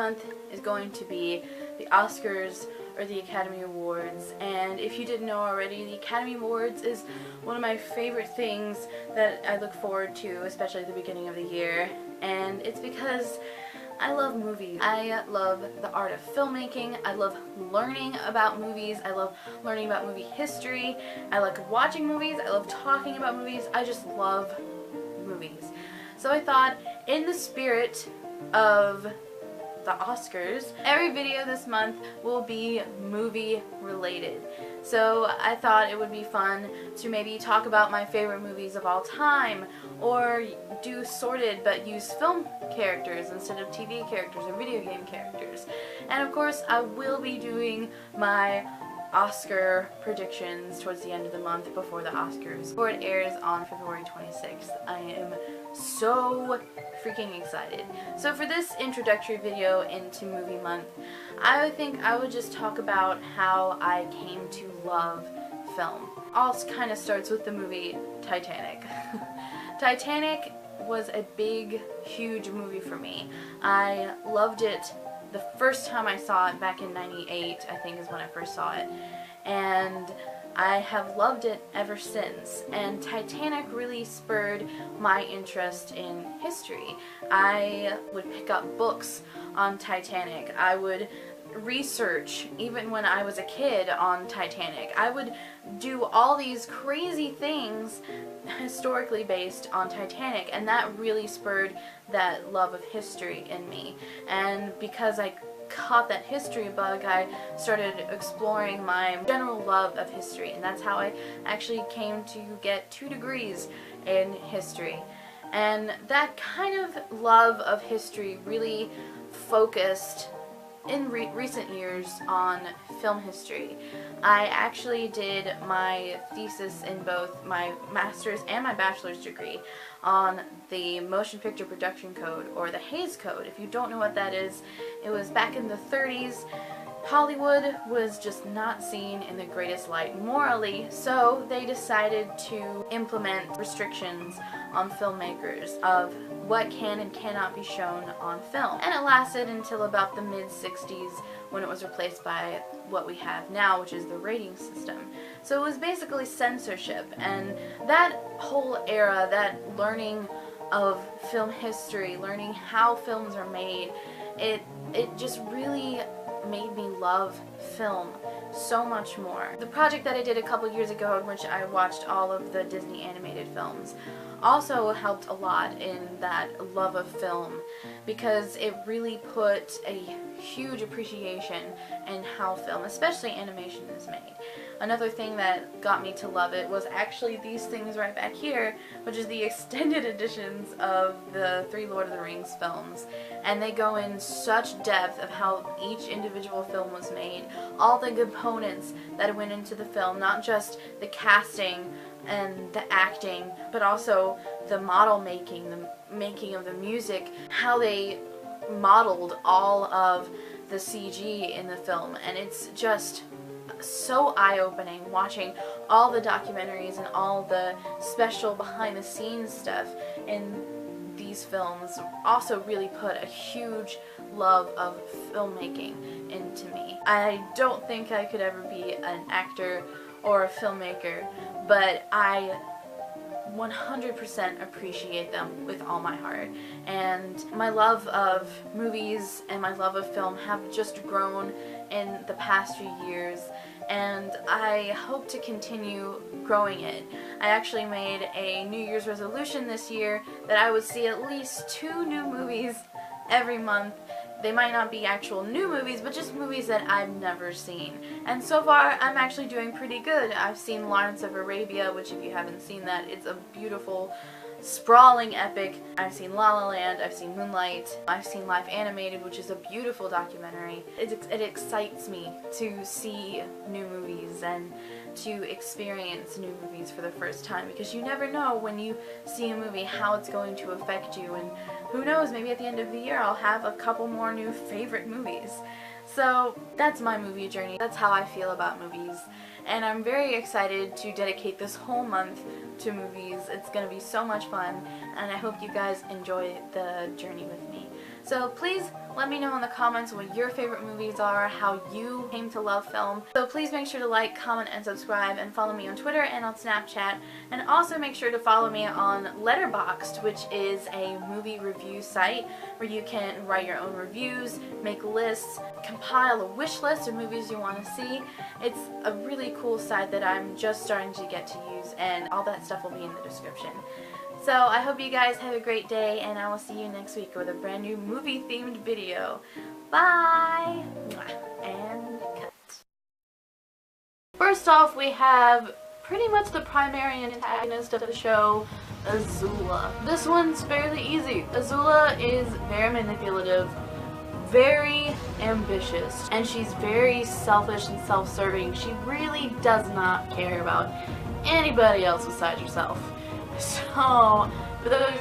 month is going to be the Oscars or the Academy Awards, and if you didn't know already, the Academy Awards is one of my favorite things that I look forward to, especially at the beginning of the year, and it's because I love movies. I love the art of filmmaking. I love learning about movies. I love learning about movie history. I like watching movies. I love talking about movies. I just love movies. So I thought, in the spirit of the Oscars, every video this month will be movie related. So I thought it would be fun to maybe talk about my favorite movies of all time, or do sorted but use film characters instead of TV characters or video game characters. And of course I will be doing my Oscar predictions towards the end of the month before the Oscars, before it airs on February 26th. I am so freaking excited. So for this introductory video into movie month, I think I would just talk about how I came to love film. All kind of starts with the movie Titanic. Titanic was a big, huge movie for me. I loved it the first time I saw it back in '98, I think is when I first saw it, and I have loved it ever since. And Titanic really spurred my interest in history. I would pick up books on Titanic. I would research, even when I was a kid, on Titanic. I would do all these crazy things historically based on Titanic, and that really spurred that love of history in me. And because I caught that history bug, I started exploring my general love of history, and that's how I actually came to get 2 degrees in history. And that kind of love of history really focused in recent years on film history. I actually did my thesis in both my master's and my bachelor's degree on the Motion Picture Production Code, or the Hays Code. If you don't know what that is, it was back in the 30s. Hollywood was just not seen in the greatest light morally, so they decided to implement restrictions on filmmakers of what can and cannot be shown on film. And it lasted until about the mid-60s, when it was replaced by what we have now, which is the rating system. So it was basically censorship, and that whole era, that learning of film history, learning how films are made, it just really made me love film so much more. The project that I did a couple years ago, in which I watched all of the Disney animated films, also helped a lot in that love of film, because it really put a huge appreciation in how film, especially animation, is made. Another thing that got me to love it was actually these things right back here, which is the extended editions of the 3 Lord of the Rings films. And they go in such depth of how each individual film was made, all the components that went into the film, not just the casting and the acting, but also the model making, the making of the music, how they modeled all of the CG in the film. And it's just so eye-opening watching all the documentaries and all the special behind-the-scenes stuff in these films. Also really put a huge love of filmmaking into me. I don't think I could ever be an actor or a filmmaker, but I 100% appreciate them with all my heart. And my love of movies and my love of film have just grown in the past few years, and I hope to continue growing it. I actually made a New Year's resolution this year that I would see at least 2 new movies every month. They might not be actual new movies, but just movies that I've never seen. And so far, I'm actually doing pretty good. I've seen Lawrence of Arabia, which, if you haven't seen that, it's a beautiful, sprawling epic. I've seen La La Land, I've seen Moonlight, I've seen Life Animated, which is a beautiful documentary. It excites me to see new movies and to experience new movies for the first time, because you never know when you see a movie how it's going to affect you, and who knows, maybe at the end of the year I'll have a couple more new favorite movies. So that's my movie journey. That's how I feel about movies. And I'm very excited to dedicate this whole month to movies. It's going to be so much fun, and I hope you guys enjoy the journey with me. So please let me know in the comments what your favorite movies are, how you came to love film. So please make sure to like, comment, and subscribe, and follow me on Twitter and on Snapchat. And also make sure to follow me on Letterboxd, which is a movie review site where you can write your own reviews, make lists, compile a wish list of movies you want to see. It's a really cool site that I'm just starting to get to use, and all that stuff will be in the description. So I hope you guys have a great day, and I will see you next week with a brand new movie themed video. Bye! And cut. First off, we have pretty much the primary antagonist of the show, Azula. This one's fairly easy. Azula is very manipulative, very ambitious, and she's very selfish and self-serving. She really does not care about anybody else besides herself. So, for those